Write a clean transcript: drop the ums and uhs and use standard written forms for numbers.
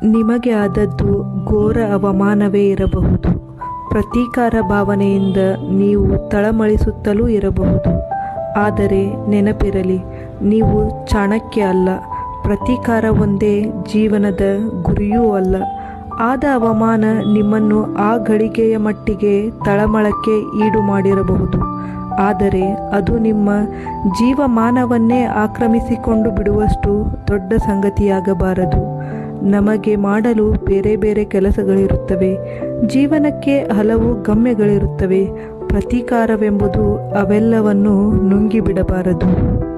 ನಿಮಗೆ ಆದದ್ದು ಘೋರ ಅವಮಾನವೇ ಇರಬಹುದು. ಪ್ರತೀಕಾರ ಭಾವನೆಯಿಂದ ನೀವು ತಳಮಳಿಸುತ್ತಲೂ ಇರಬಹುದು. ಆದರೆ ನೆನಪಿರಲಿ, ನೀವು ಚಾಣಕ್ಯ ಅಲ್ಲ. ಪ್ರತೀಕಾರ ಒಂದೇ ಜೀವನದ ಗುರಿಯೂ ಅಲ್ಲ. ಆದ ಅವಮಾನ ನಿಮ್ಮನ್ನು ಆ ಗಳಿಗೆಯ ಮಟ್ಟಿಗೆ ತಳಮಳಕ್ಕೆ ಈಡು ಮಾಡಿರಬಹುದು. ಆದರೆ ಅದು ನಿಮ್ಮ ಜೀವಮಾನವನ್ನೇ ಆಕ್ರಮಿಸಿಕೊಂಡು ಬಿಡುವಷ್ಟು ದೊಡ್ಡ ಸಂಗತಿಯಾಗಬಾರದು. ನಮಗೆ ಮಾಡಲು ಬೇರೆ ಬೇರೆ ಕೆಲಸಗಳಿರುತ್ತವೆ. ಜೀವನಕ್ಕೆ ಹಲವು ಗಮ್ಯಗಳಿರುತ್ತವೆ. ಪ್ರತೀಕಾರವೆಂಬುದು ಅವೆಲ್ಲವನ್ನು ನುಂಗಿಬಿಡಬಾರದು.